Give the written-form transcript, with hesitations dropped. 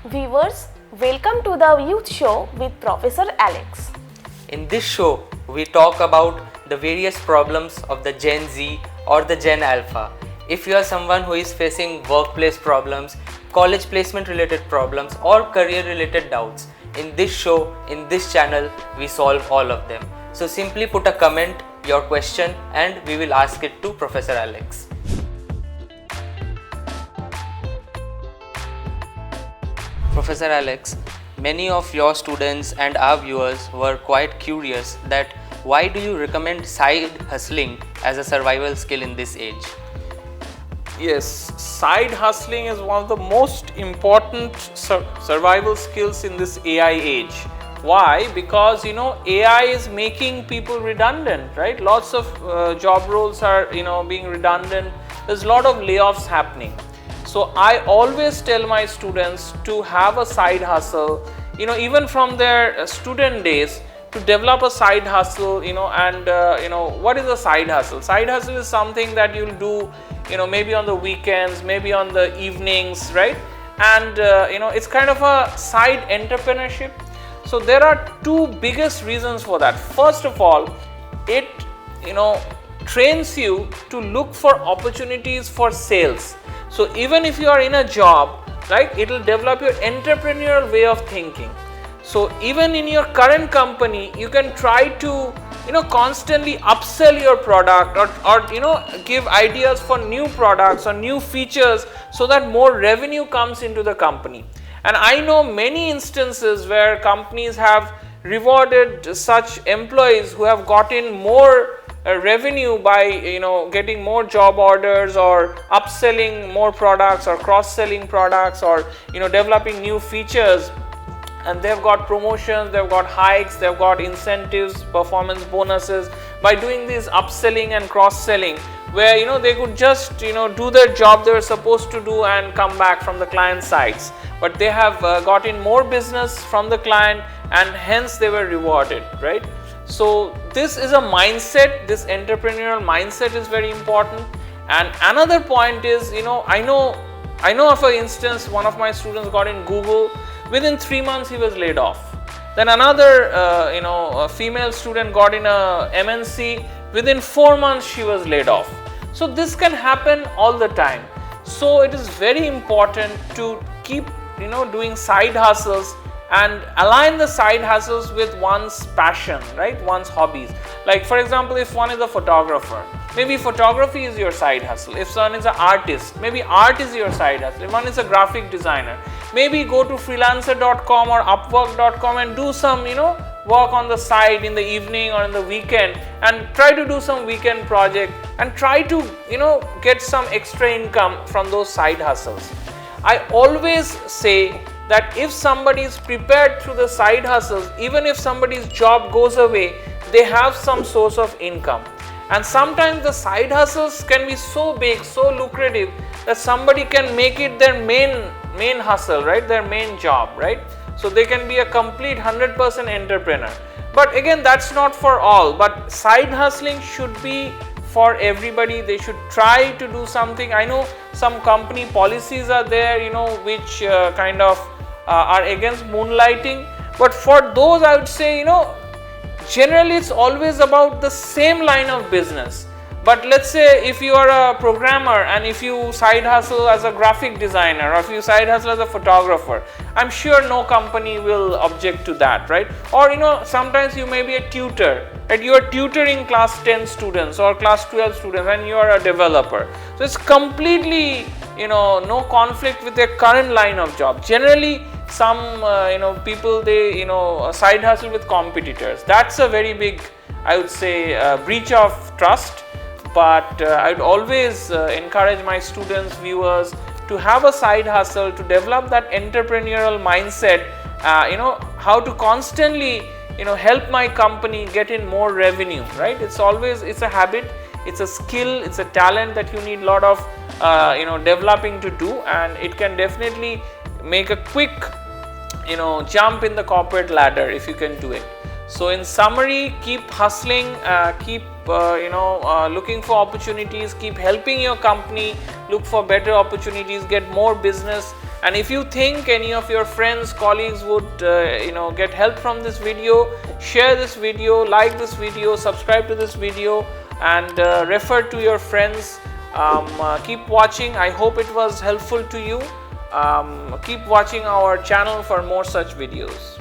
Viewers, welcome to the Youth Show with Professor Alex. In this show, we talk about the various problems of the Gen Z or the Gen Alpha. If you are someone who is facing workplace problems, college placement related problems or career related doubts, in this show, in this channel, we solve all of them. So simply put a comment, your question, and we will ask it to Professor Alex. Professor Alex, many of your students and our viewers were quite curious that why do you recommend side hustling as a survival skill in this age? Yes, side hustling is one of the most important survival skills in this AI age. Why? Because AI is making people redundant, right? Lots of job roles are being redundant. There's a lot of layoffs happening. So I always tell my students to have a side hustle, even from their student days, to develop a side hustle, what is a side hustle? Side hustle is something that you'll do, maybe on the weekends, maybe on the evenings, right? And, it's kind of a side entrepreneurship. So there are two biggest reasons for that. First of all, it, trains you to look for opportunities for sales. So even if you are in a job, right, it will develop your entrepreneurial way of thinking. So even in your current company, you can try to, constantly upsell your product or give ideas for new products or new features so that more revenue comes into the company. And I know many instances where companies have rewarded such employees who have gotten more revenue by getting more job orders or upselling more products or cross-selling products or developing new features, and they've got promotions, they've got hikes, they've got incentives, performance bonuses by doing this upselling and cross-selling, where they could just do their job they were supposed to do and come back from the client sides, but they have gotten more business from the client and hence they were rewarded, right? So this is a mindset, this entrepreneurial mindset is very important. And another point is, I know for instance, one of my students got in Google, within 3 months he was laid off. Then another, a female student got in a MNC, within 4 months she was laid off. So this can happen all the time. So it is very important to keep, doing side hustles and align the side hustles with one's passion, right? One's hobbies. Like for example, if one is a photographer, maybe photography is your side hustle. If someone is an artist, maybe art is your side hustle. If one is a graphic designer, maybe go to freelancer.com or upwork.com and do some, work on the side in the evening or in the weekend and try to do some weekend project and try to, get some extra income from those side hustles. I always say that if somebody is prepared through the side hustles, even if somebody's job goes away, they have some source of income. And sometimes the side hustles can be so big, so lucrative that somebody can make it their main hustle, right? Their main job, right? So they can be a complete 100% entrepreneur. But again, that's not for all, but side hustling should be for everybody. They should try to do something. I know some company policies are there, which kind of are against moonlighting, but for those I would say, generally it's always about the same line of business. But let's say if you are a programmer and if you side hustle as a graphic designer or if you side hustle as a photographer, I'm sure no company will object to that, right? Or sometimes you may be a tutor, right? You are tutoring class 10 students or class 12 students and you are a developer. So it's completely no conflict with their current line of job. Generally some people, they side hustle with competitors. That's a very big, I would say, breach of trust. But I would always encourage my students, viewers, to have a side hustle, to develop that entrepreneurial mindset, how to constantly help my company get in more revenue, right? It's a habit, it's a skill, it's a talent that you need a lot of developing to do, and it can definitely make a quick jump in the corporate ladder if you can do it. So in summary, keep hustling, keep looking for opportunities, keep helping your company look for better opportunities, get more business, And if you think any of your friends, colleagues would get help from this video, share this video, like this video, subscribe to this video, and refer to your friends. Keep watching. I hope it was helpful to you. Keep watching our channel for more such videos.